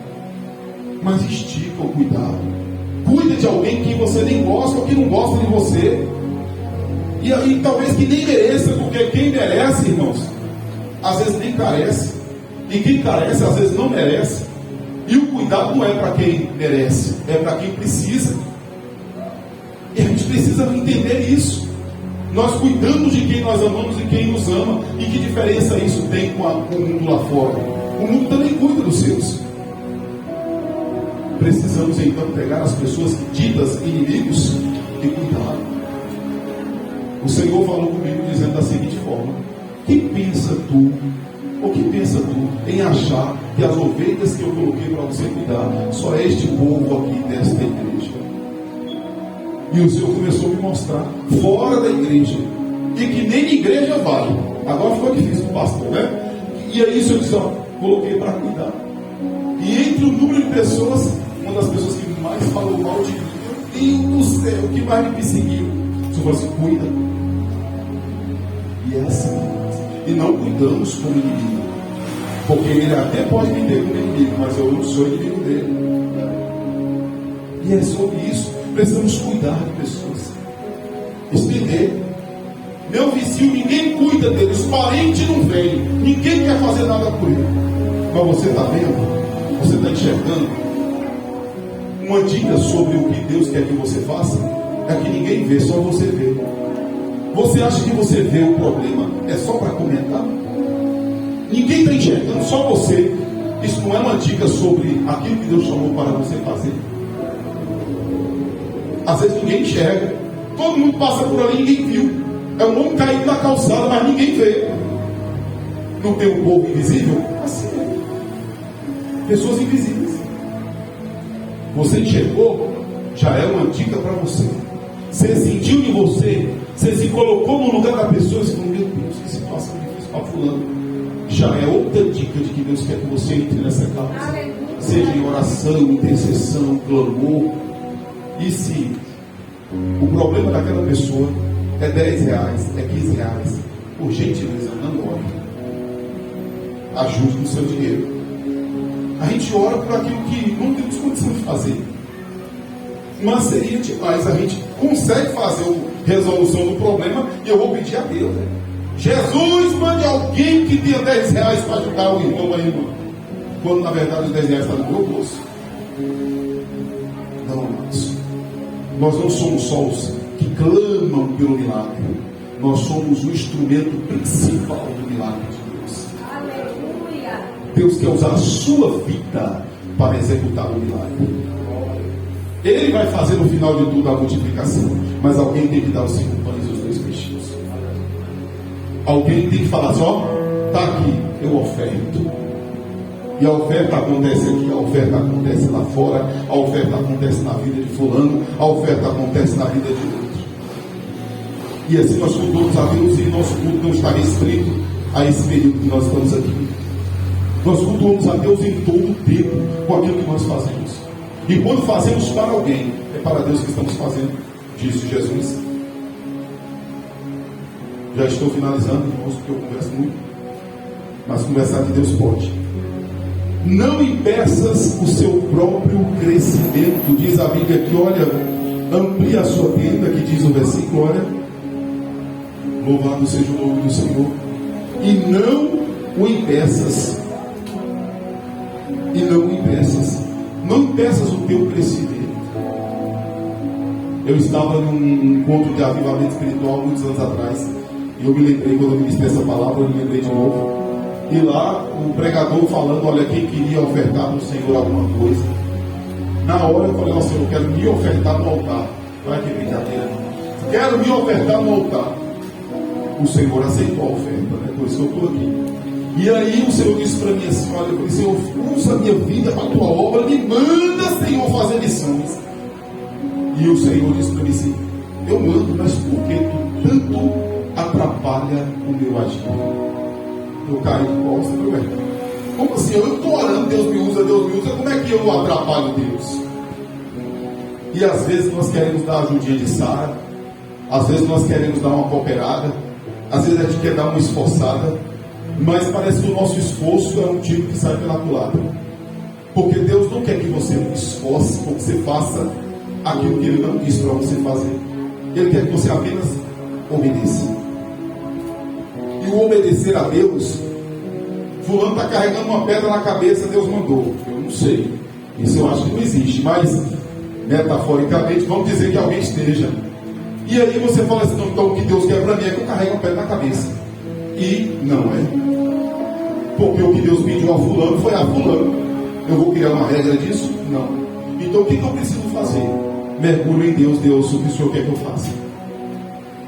mas estica o cuidado. Cuida de alguém que você nem gosta ou que não gosta de você. E aí talvez que nem mereça, porque quem merece, irmãos, às vezes nem carece. E quem carece, às vezes não merece. E o cuidado não é para quem merece, é para quem precisa. E a gente precisa entender isso. Nós cuidamos de quem nós amamos e quem nos ama. E que diferença isso tem com o mundo lá fora? O mundo também cuida dos seus. precisamos então pegar as pessoas ditas inimigos e cuidar. O Senhor falou comigo dizendo da seguinte forma: que pensa tu em achar que as ovelhas que eu coloquei para você cuidar só é este povo aqui desta igreja? E o Senhor começou a me mostrar fora da igreja, e que nem igreja vale. Agora ficou difícil para o pastor, né? E aí eu disse: ó, coloquei para cuidar. E entre o número de pessoas, uma das pessoas que mais falou mal de mim, meu Deus do céu, que mais me perseguiu, o Senhor falou assim: cuida. E é assim. E não cuidamos como inimigo, porque ele até pode me ter como inimigo, mas eu não sou inimigo dele. E é sobre isso. Precisamos cuidar de pessoas, estender. Meu vizinho, ninguém cuida dele, os parentes não vêm, ninguém quer fazer nada por ele. Mas você está vendo? Você está enxergando? Uma dica sobre o que Deus quer que você faça é que ninguém vê, só você vê. Você acha que você vê o problema é só para comentar? Ninguém está enxergando, só você. Isso não é uma dica sobre aquilo que Deus chamou para você fazer. Às vezes ninguém enxerga, todo mundo passa por ali e ninguém viu. É um homem caído na calçada, mas ninguém vê. Não tem um povo invisível? Assim é. Pessoas invisíveis. Você enxergou? Já é uma dica para você. Você sentiu em você, você se colocou no lugar da pessoa e falou: meu Deus, que situação difícil para fulano. Já é outra dica de que Deus quer que você entre nessa causa. Seja em oração, intercessão, clamor. E se o problema daquela pessoa é 10 reais, é 15 reais, por gentileza, não ore. Ajude com o seu dinheiro. A gente ora por aquilo que não temos condição de fazer. Mas seria demais. A gente consegue fazer a resolução do problema e eu vou pedir a Deus. Né? Jesus, mande alguém que tenha 10 reais para ajudar o irmão aí, irmão. Quando na verdade os 10 reais estão no meu bolso. Não, amados. Nós não somos só os que clamam pelo milagre. Nós somos o instrumento principal do milagre de Deus. Aleluia. Deus quer usar a sua vida para executar o milagre. Ele vai fazer no final de tudo a multiplicação, mas alguém tem que dar os 5 pães e os 2 peixinhos. Alguém tem que falar assim: ó, está aqui, eu oferto. E a oferta acontece aqui, a oferta acontece lá fora, a oferta acontece na vida de fulano, a oferta acontece na vida de outro. E assim nós cultuamos a Deus, e nosso culto não está restrito a esse período que nós estamos aqui. Nós cultuamos a Deus em todo o tempo com aquilo que nós fazemos. E quando fazemos para alguém, é para Deus que estamos fazendo, disse Jesus. Já estou finalizando, irmãos, porque eu converso muito, mas conversar que Deus pode. Não impeças o seu próprio crescimento. Diz a Bíblia que, olha, amplia a sua tenda, que diz o versículo, olha, louvado seja o nome do Senhor, e não o impeças. E não o impeças. Não impeças o teu crescimento. Eu estava num encontro de avivamento espiritual muitos anos atrás, e eu me lembrei, quando eu ministrei essa palavra, eu me lembrei de novo. E lá o pregador falando: olha, quem queria ofertar para o Senhor alguma coisa. Na hora eu falei: ó Senhor, eu quero me ofertar no altar. Olha que brincadeira. Quero me ofertar no altar. O Senhor aceitou a oferta, né? Por isso que eu estou aqui. E aí o Senhor disse para mim assim: olha, eu falei: Senhor, usa a minha vida para a tua obra, me manda, Senhor, fazer missões. E o Senhor disse para mim assim: eu mando, mas por que tu tanto atrapalha o meu agir? Eu caí de costas, como assim? Eu estou orando, Deus me usa, como é que eu atrapalho Deus? E às vezes nós queremos dar a ajudinha de Sara, às vezes nós queremos dar uma cooperada, às vezes a gente quer dar uma esforçada, mas parece que o nosso esforço é um tiro que sai pela culatra. Porque Deus não quer que você esforce, ou que você faça aquilo que Ele não disse para você fazer. Ele quer que você apenas obedeça. E o obedecer a Deus, fulano está carregando uma pedra na cabeça, Deus mandou. Eu não sei, isso eu acho que não existe, mas metaforicamente vamos dizer que alguém esteja. E aí você fala assim: não, então o que Deus quer para mim é que eu carregue uma pedra na cabeça. E não é. Porque o que Deus pediu a fulano foi a fulano. Eu vou criar uma regra disso? Não. Então o que eu preciso fazer? Mergulho em Deus. Deus, o que o Senhor quer que eu faça?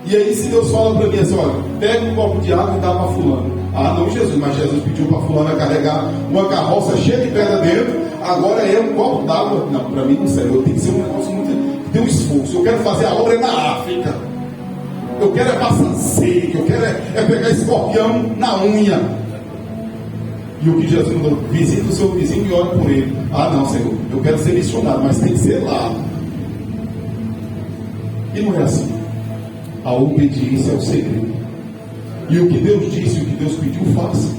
E aí se Deus fala para mim assim, olha, pega um copo de água e dá para fulano. Ah não, Jesus, mas Jesus pediu para fulano carregar uma carroça cheia de pedra dentro, agora é um copo d'água. Não, para mim não serve, eu tenho que ser um negócio muito, tem um esforço. Eu quero fazer a obra na África, eu quero é passar sede, eu quero é pegar escorpião na unha. E o que Jesus mandou, visita o seu vizinho e ore por ele. Ah não, Senhor, eu quero ser missionário, mas tem que ser lá. E não é assim. A obediência é o segredo. E o que Deus disse, o que Deus pediu, faça.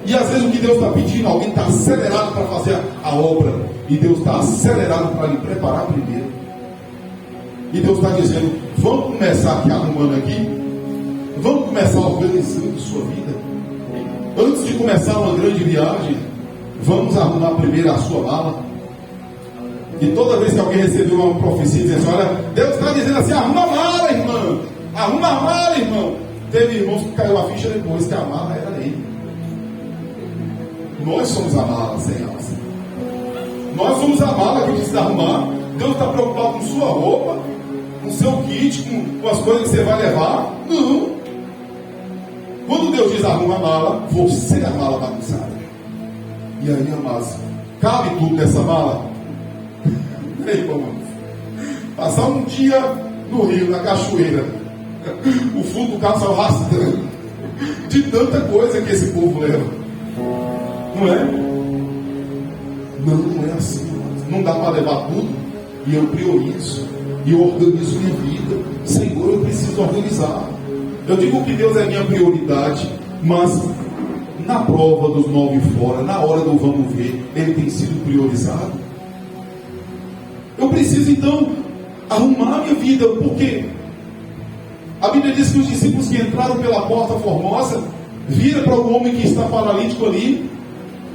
E às vezes o que Deus está pedindo, alguém está acelerado para fazer a obra, e Deus está acelerado para lhe preparar primeiro. E Deus está dizendo, vamos começar aqui arrumando aqui, vamos começar organizando sua vida. Antes de começar uma grande viagem, vamos arrumar primeiro a sua mala. E toda vez que alguém recebeu uma profecia dizendo assim, olha, Deus está dizendo assim, arruma a mala, irmão, arruma a mala, irmão. Teve irmãos que caiu a ficha depois que a mala era ele. Nós somos a mala sem alça. Nós somos a mala que precisa arrumar. Deus está preocupado com sua roupa, com seu kit, com as coisas que você vai levar. Não. Quando Deus diz arruma a mala, você é a mala bagunçada. E aí, amados, cabe tudo nessa mala? Ei, vamos passar um dia no rio, na cachoeira, o fundo do carro saiu arrastando de tanta coisa que esse povo leva. Não é? Não é assim. Não dá para levar tudo. E eu priorizo, e eu organizo minha vida. Senhor, eu preciso organizar. Eu digo que Deus é minha prioridade, mas na prova dos 9 fora, na hora do vamos ver, Ele tem sido priorizado. Eu preciso então arrumar a minha vida, porque a Bíblia diz que os discípulos que entraram pela porta formosa viram para o homem que está paralítico ali,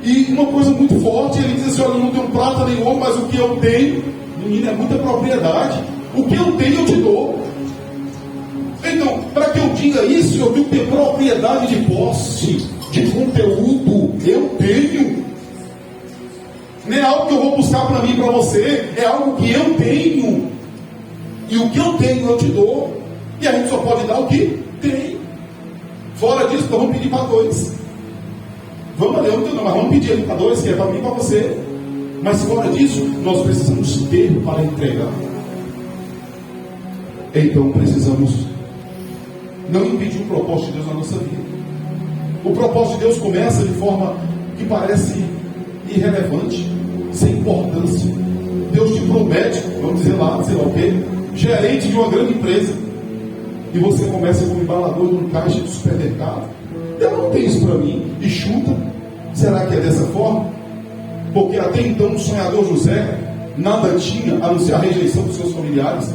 e uma coisa muito forte, ele diz assim, olha, eu não tenho prata nem ouro, mas o que eu tenho, menino, é muita propriedade, o que eu tenho eu te dou. Então, para que eu diga isso, eu tenho que ter propriedade de posse, de conteúdo, eu tenho. Não é algo que eu vou buscar para mim e para você, é algo que eu tenho. E o que eu tenho eu te dou. E a gente só pode dar o que tem. Fora disso, então vamos pedir para 2. Vamos ler, não, mas vamos pedir para 2, que é para mim e para você. Mas fora disso, nós precisamos ter para entregar. Então precisamos não impedir o propósito de Deus na nossa vida. O propósito de Deus começa de forma que parece irrelevante, sem importância. Deus te promete, vamos dizer lá, sei lá o quê, gerente de uma grande empresa, e você começa como embalador de um caixa de supermercado. Deus não tem isso para mim, e chuta. Será que é dessa forma? Porque até então o sonhador José nada tinha a não ser a rejeição dos seus familiares,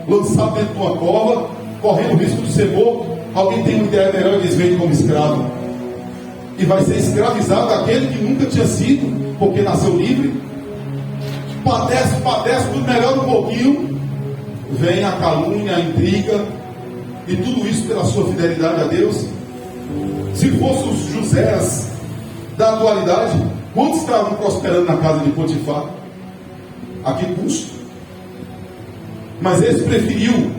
lançado dentro de uma cova, correndo o risco de ser morto. Alguém tem uma ideia melhor, eles vendem como escravo, e vai ser escravizado aquele que nunca tinha sido, porque nasceu livre. Padece, tudo melhor um pouquinho, vem a calúnia, a intriga, e tudo isso pela sua fidelidade a Deus. Se fossem os Josés da atualidade, quantos estavam prosperando na casa de Potifar? A que custo? Mas esse preferiu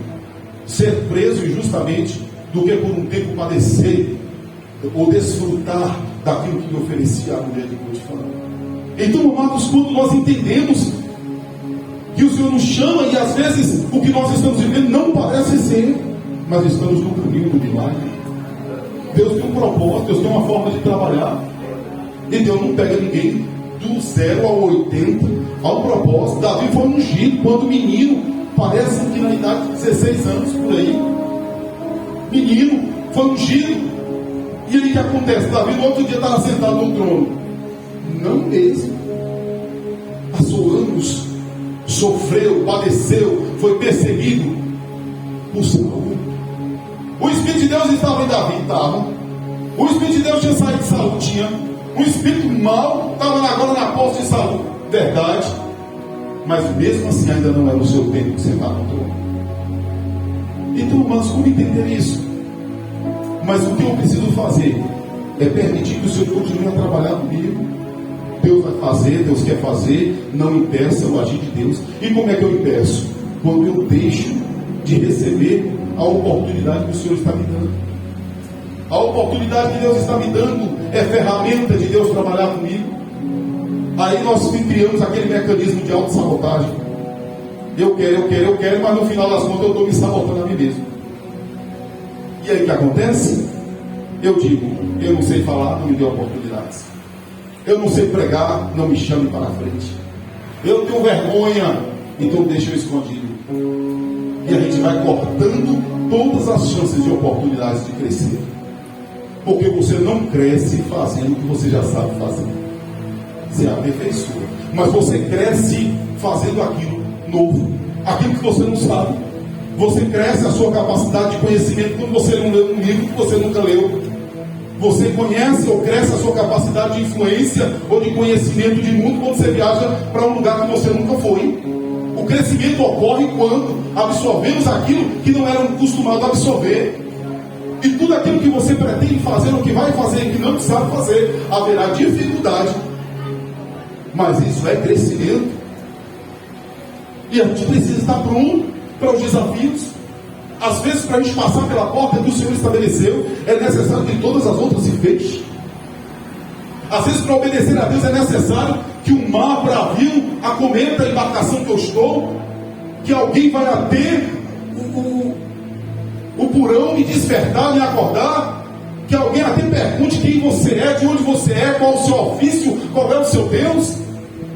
ser preso injustamente do que por um tempo padecer ou desfrutar daquilo que lhe oferecia a mulher de Potifar. Então, amados, quando nós entendemos que o Senhor nos chama, e às vezes o que nós estamos vivendo não parece ser, mas estamos no caminho do milagre. Deus tem um propósito, Deus tem uma forma de trabalhar, e Deus não pega ninguém do 0 ao 80 ao propósito. Davi foi ungido quando menino, parece que na idade de 16 anos por aí, menino, foi ungido. E aí o que acontece? Davi no outro dia estava sentado no trono. Não mesmo. Passou anos, sofreu, padeceu, foi perseguido por Saul. O Espírito de Deus estava em Davi, estava. O Espírito de Deus tinha saído de Saul, tinha. O Espírito mal estava agora na posse de Saul, verdade. Mas mesmo assim ainda não era o seu tempo de sentar no trono. Então, mas como entender isso? Mas o que eu preciso fazer é permitir que o Senhor continue a trabalhar comigo, Deus vai fazer, Deus quer fazer, não impeça o agir de Deus. E como é que eu impeço? Quando eu deixo de receber a oportunidade que o Senhor está me dando. A oportunidade que Deus está me dando é ferramenta de Deus trabalhar comigo. Aí nós criamos aquele mecanismo de autossabotagem. Eu quero, mas no final das contas eu estou me sabotando a mim mesmo. E aí o que acontece? Eu digo, eu não sei falar, não me dê oportunidades. Eu não sei pregar, não me chame para a frente. Eu tenho vergonha, então deixa eu escondido. E a gente vai cortando todas as chances de oportunidades de crescer. Porque você não cresce fazendo o que você já sabe fazer. Você aperfeiçoa. Mas você cresce fazendo aquilo novo, aquilo que você não sabe. Você cresce a sua capacidade de conhecimento quando você não lê um livro que você nunca leu. Você conhece ou cresce a sua capacidade de influência ou de conhecimento de mundo quando você viaja para um lugar que você nunca foi. O crescimento ocorre quando absorvemos aquilo que não éramos acostumados a absorver. E tudo aquilo que você pretende fazer, ou que vai fazer e que não sabe fazer, haverá dificuldade. Mas isso é crescimento. E a gente precisa estar pronto para os desafios. Às vezes, para a gente passar pela porta que o Senhor estabeleceu, é necessário que todas as outras se fechem. Às vezes, para obedecer a Deus, é necessário que um mar bravio acometa a embarcação que eu estou, que alguém vai ter o porão me despertar, me acordar, que alguém até pergunte quem você é, de onde você é, qual o seu ofício, qual é o seu Deus.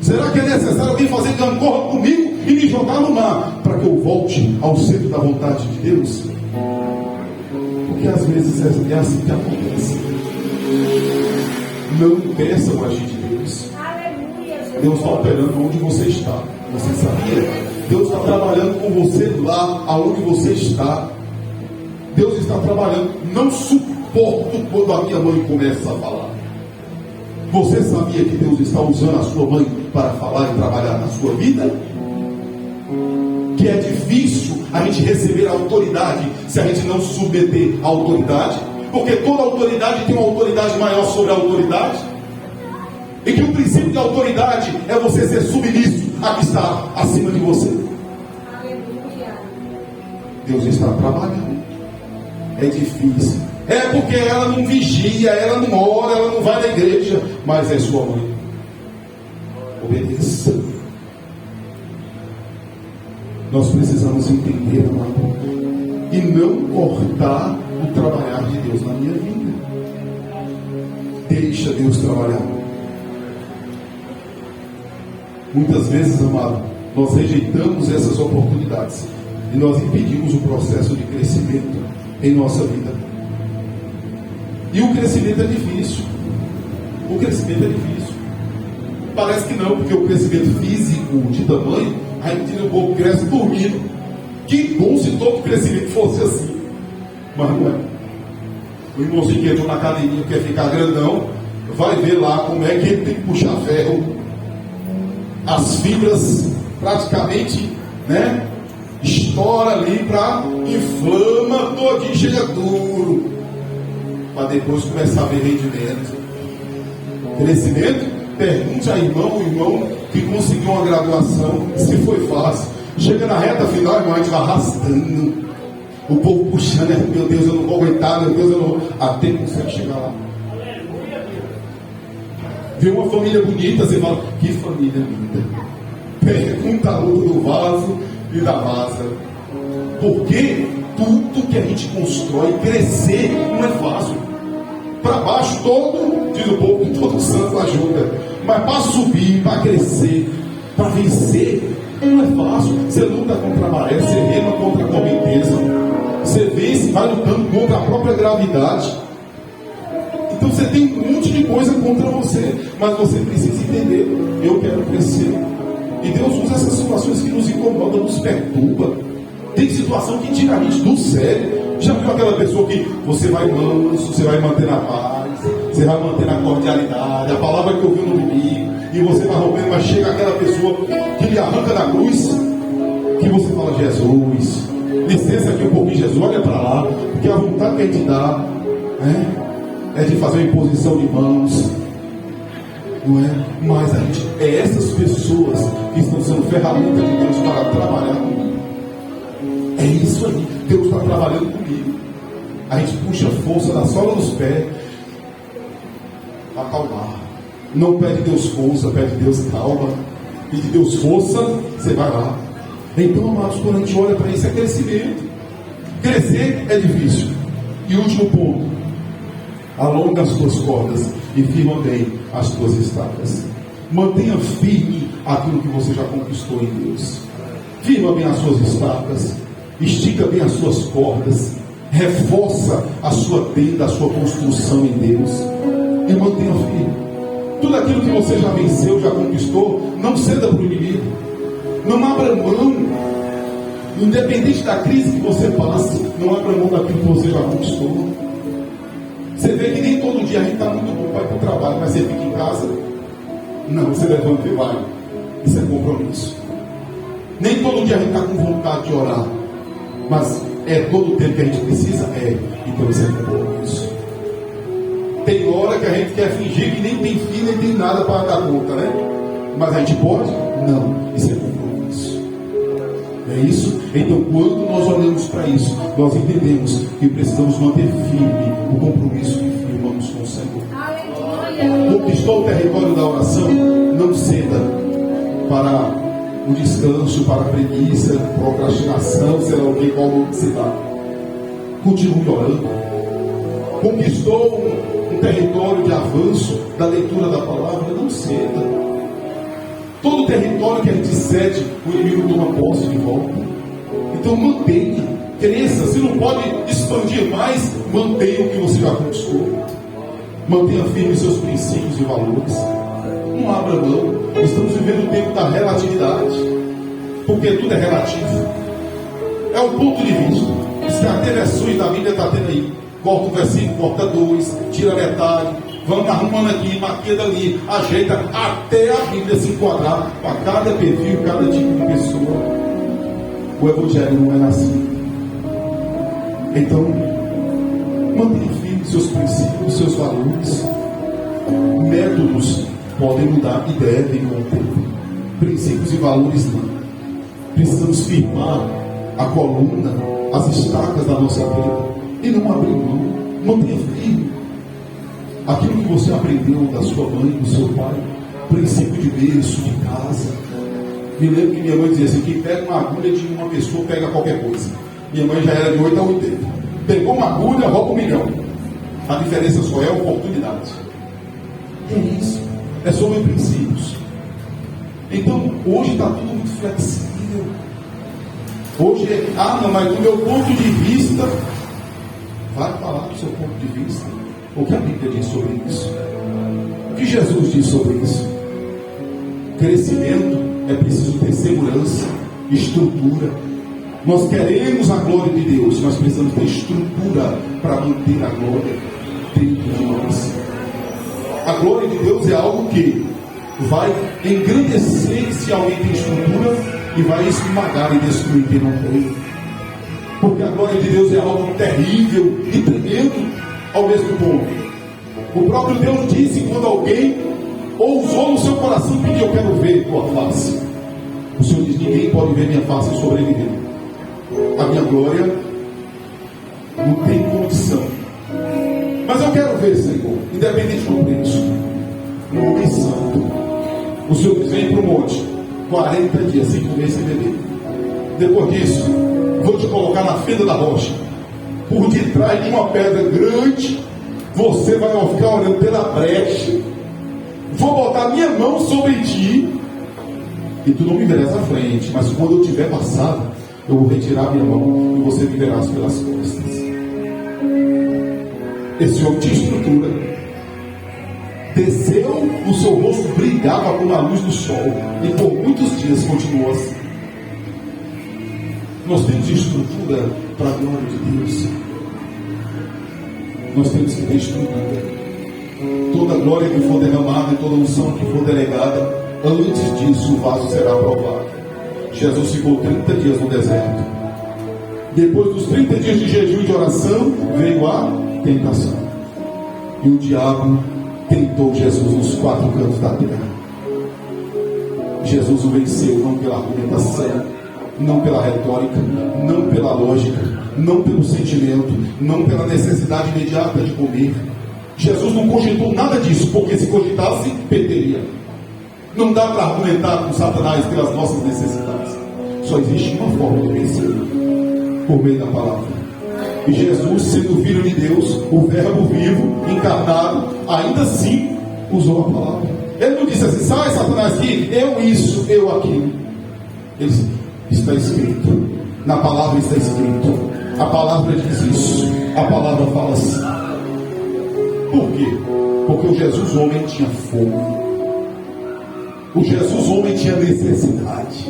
Será que é necessário alguém fazer gangorra comigo e me jogar no mar, para que eu volte ao centro da vontade de Deus? Porque às vezes é assim que acontece. Não peça o agir de Deus. Deus está operando onde você está. Você sabia? Deus está trabalhando com você lá aonde você está. Deus está trabalhando. Não suporto quando a minha mãe começa a falar. Você sabia que Deus está usando a sua mãe para falar e trabalhar na sua vida? Que é difícil a gente receber a autoridade se a gente não se submeter à autoridade, porque toda autoridade tem uma autoridade maior sobre a autoridade, e que o princípio de autoridade é você ser submisso a que está acima de você. Aleluia. Deus está trabalhando. É difícil. É porque ela não vigia, ela não ora, ela não vai na igreja, mas é sua mãe. Obedeça. Nós precisamos entender, amado, e não cortar o trabalhar de Deus na minha vida. Deixa Deus trabalhar. Muitas vezes, amado, nós rejeitamos essas oportunidades e nós impedimos o processo de crescimento em nossa vida. E o crescimento é difícil. O crescimento é difícil. Parece que não, porque o crescimento físico de tamanho, a gente tira um pouco, cresce dormindo. Que bom se todo crescimento fosse assim. Mas não é. O irmãozinho que entrou na academia, quer ficar grandão, vai ver lá como é que ele tem que puxar ferro. As fibras praticamente, né, estoura ali para inflama todinho, chega duro, para depois começar a ver rendimento. Crescimento, pergunte a o irmão que conseguiu uma graduação, se foi fácil. Chega na reta final, irmão, a gente vai arrastando, o povo puxando, meu Deus, eu não vou aguentar, meu Deus, eu não vou, até consegue chegar lá. Vê uma família bonita, você fala, que família linda. Pergunta a luta do vaso e da vaza. Porque tudo que a gente constrói, crescer, não é fácil. Para baixo todo, diz o povo, que todo santo ajuda. Mas para subir, para crescer, para vencer, não é fácil. Você luta contra a maré, você rema contra a correnteza. Você vence, vai lutando contra a própria gravidade. Então você tem um monte de coisa contra você, mas você precisa entender, eu quero crescer. E Deus usa essas situações que nos incomodam, nos perturba. Tem situação que tira a gente do sério. Já viu aquela pessoa que você vai manso, você vai manter na paz, você vai manter na cordialidade, a palavra que ouviu no domingo, e você vai rompendo, mas chega aquela pessoa que lhe arranca da cruz, que você fala, Jesus, licença aqui um pouquinho, Jesus, olha para lá, porque a vontade que a gente dá, é de fazer uma imposição de mãos. não é? Mas é essas pessoas que estão sendo ferramenta de Deus para trabalhar comigo. É isso aí, Deus está trabalhando comigo. A gente puxa força da sola dos pés para acalmar. Não pede Deus força, pede Deus calma. Pede Deus força, você vai lá. Então, amados, quando a gente olha para isso, é crescimento. Crescer é difícil. E último ponto: alonga as tuas cordas e firma bem as tuas estacas. Mantenha firme aquilo que você já conquistou em Deus. Firma bem as suas estacas, estica bem as suas cordas, reforça a sua tenda, a sua construção em Deus, e mantenha firme. Tudo aquilo que você já venceu, já conquistou, não ceda para o inimigo. Não abra mão, independente da crise que você passe, não abra mão daquilo que você já conquistou. Você vê que nem todo dia a gente está muito bom para ir para o trabalho, mas você fica em casa. Não, você levanta e vai. Isso é compromisso. Nem todo dia a gente está com vontade de orar, mas é todo o tempo que a gente precisa? É. Então isso é compromisso. Tem hora que a gente quer fingir que nem tem fim, nem tem nada para dar conta, né? Mas a gente pode? Não. Isso é compromisso. É isso? Então, quando nós olhamos para isso, nós entendemos que precisamos manter firme o compromisso que firmamos com o Senhor. Aleluia. Conquistou o território da oração? Não ceda para o descanso, para a preguiça, procrastinação, sei lá o que, qual nome que se dá. Continue orando. Conquistou um território de avanço da leitura da palavra? Não ceda. Todo território que a gente cede, o inimigo toma posse de volta. Então mantenha, cresça. Se não pode expandir mais, mantenha o que você já conquistou. Mantenha firme seus princípios e valores. Não abra mão. Estamos vivendo o tempo da relatividade, porque tudo é relativo. É um ponto de vista. As versões da Bíblia está tendo aí. Corta um versículo, corta dois, tira metade, vamos arrumando aqui, maquia dali, ajeita até a Bíblia se enquadrar para cada perfil, cada tipo de pessoa. O Evangelho não é assim. Então, mantenha firme seus princípios, seus valores. Métodos podem mudar e devem com o tempo. Princípios e valores não. Precisamos firmar a coluna, as estacas da nossa vida. E não abrir mão, mantenha firme aquilo que você aprendeu da sua mãe, do seu pai, princípio de berço, de casa. Me lembro que minha mãe dizia assim: quem pega uma agulha de uma pessoa pega qualquer coisa. Minha mãe já era de 8 a 80. Pegou uma agulha, rouba 1 milhão. A diferença só é a oportunidade. É isso, é sobre princípios. Então, hoje está tudo muito flexível. Hoje é, não, mas do meu ponto de vista. Vai falar do seu ponto de vista. O que a Bíblia diz sobre isso? O que Jesus diz sobre isso? Crescimento é preciso ter segurança, estrutura. Nós queremos a glória de Deus, mas precisamos ter estrutura para manter a glória dentro de nós. A glória de Deus é algo que vai engrandecer se alguém tem estrutura e vai esmagar e destruir quem não tem. Porque a glória de Deus é algo terrível e tremendo ao mesmo tempo. O próprio Deus disse quando alguém ousou no seu coração e pediu: eu quero ver tua face. O Senhor diz: ninguém pode ver minha face e sobreviver. A minha glória não tem condição. Mas eu quero ver, Senhor, independente do preço, no homem santo. O Senhor diz: vem para o monte, 40 dias sem comer, sem beber. Depois disso, vou te colocar na fenda da rocha, por detrás de uma pedra grande. Você vai ficar olhando pela brecha. Vou botar minha mão sobre ti, e tu não me verás à frente, mas quando eu tiver passado, eu vou retirar minha mão e você me verás pelas costas. Esse homem tinha estrutura. Desceu, o seu rosto brilhava como a luz do sol, e por muitos dias continuou assim. Nós temos estrutura para a glória de Deus. Nós temos que ter estrutura. Toda glória que for derramada e toda unção que for delegada, antes disso o vaso será aprovado. Jesus ficou 30 dias no deserto. Depois dos 30 dias de jejum e de oração, veio a tentação. E o diabo tentou Jesus nos 4 cantos da terra. Jesus o venceu não pela argumentação, não pela retórica, não pela lógica, não pelo sentimento, não pela necessidade imediata de comer. Jesus não cogitou nada disso, porque se cogitasse, perderia. Não dá para argumentar com Satanás pelas nossas necessidades. Só existe uma forma de vencer, por meio da palavra. E Jesus, sendo Filho de Deus, o Verbo vivo, encarnado, ainda assim usou a palavra. Ele não disse assim: sai Satanás aqui, eu isso, eu aquilo. Ele disse: está escrito, na palavra está escrito, a palavra diz isso, a palavra fala assim. Por quê? Porque o Jesus homem tinha fome, o Jesus homem tinha necessidade.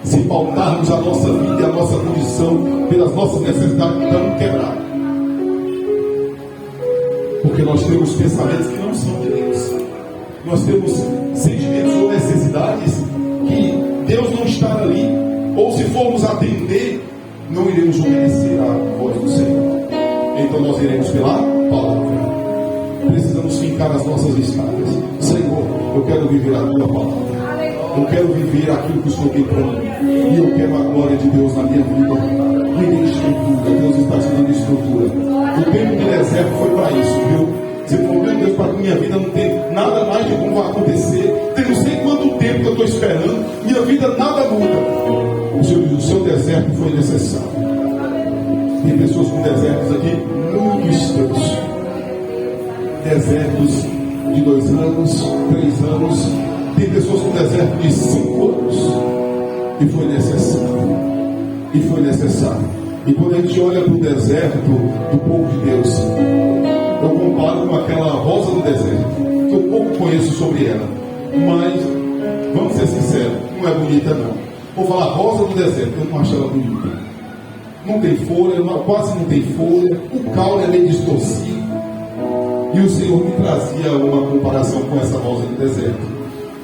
Se pautarmos a nossa vida e a nossa condição pelas nossas necessidades, estamos quebrados. Porque nós temos pensamentos que não são de Deus. Nós temos sentimentos ou necessidades que Deus não está ali. Ou se formos atender, não iremos obedecer à voz do Senhor. Então nós iremos pela palavra. Precisamos fincar as nossas estradas. Senhor, eu quero viver a tua palavra. Eu quero viver aquilo que o Senhor tem para mim. E eu quero a glória de Deus na minha vida. Me dê estrutura. Deus está te dando estrutura. O tempo de deserto foi para isso, viu? Você falou: meu Deus, para que minha vida não tem nada mais de como vai acontecer. Tem não sei quanto tempo que eu estou esperando. Minha vida nada muda. O seu deserto foi necessário. Tem pessoas com desertos aqui muito extensos. Desertos de 2 anos, 3 anos. Tem pessoas com deserto de 5 anos. E foi necessário. E foi necessário. E quando a gente olha para o deserto do povo de Deus, eu comparo com aquela rosa do deserto, que eu pouco conheço sobre ela. Mas, vamos ser sinceros, não é bonita não. Vou falar rosa do deserto, eu não acho ela bonita. Não tem folha, quase não tem folha. O caule é meio distorcido. E o Senhor me trazia uma comparação com essa rosa do deserto.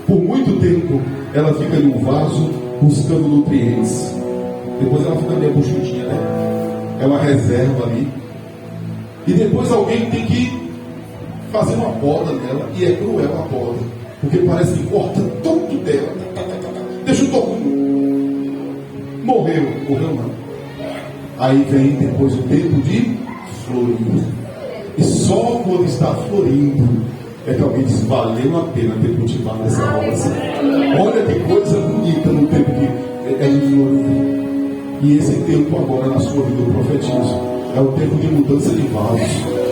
Por muito tempo, ela fica em um vaso buscando nutrientes. Depois ela fica meio buchudinha, né? É uma reserva ali. E depois alguém tem que fazer uma poda nela. E é cruel a poda, porque parece que corta tudo dela. Deixa o toco. Morreu não. Aí vem depois o tempo de florir. E só quando está florindo é que alguém diz: valeu a pena ter cultivado essa rosa. Olha que coisa bonita no tempo que é de florir. E esse tempo agora na sua vida eu profetizo, é o tempo de mudança de vaso.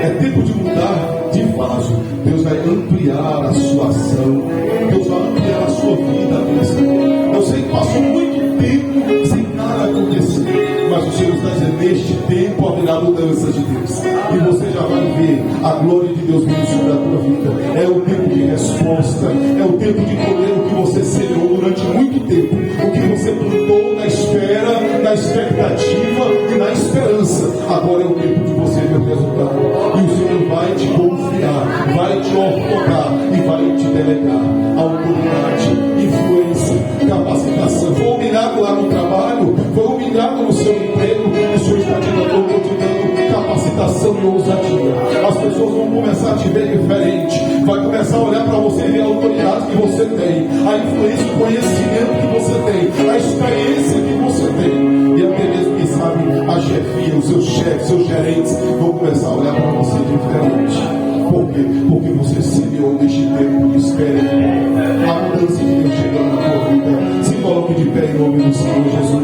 É tempo de mudar de vaso. Deus vai ampliar a sua ação. Deus vai ampliar a sua vida mesmo. Eu sei que passou muito tempo sem nada acontecer, mas o Senhor está dizendo: neste tempo haverá mudança de Deus. E você já vai ver a glória de Deus vindo sobre a tua vida. É o tempo de resposta. É o tempo de colher o que você semeou durante muito tempo. O que você plantou na espera, na expectativa e na esperança. Agora é o tempo de você ver o resultado. E o Senhor vai te confiar, vai te ortogar e vai te delegar autoridade, influência, capacitação. Foi humilhado lá no trabalho, foi humilhado no seu emprego. O Senhor está te dando capacitação e ousadia. As pessoas vão começar a te ver diferente. Vai começar a olhar para você e ver a autoridade que você tem, a influência, o conhecimento que você tem, a experiência que você tem. E até mesmo, quem sabe, a chefia, os seus chefes, seus gerentes vão começar a olhar para você diferente. Por quê? Porque você semeou neste tempo de espera. A mudança de Deus chegando na tua vida. Se coloque de pé em nome do Senhor Jesus.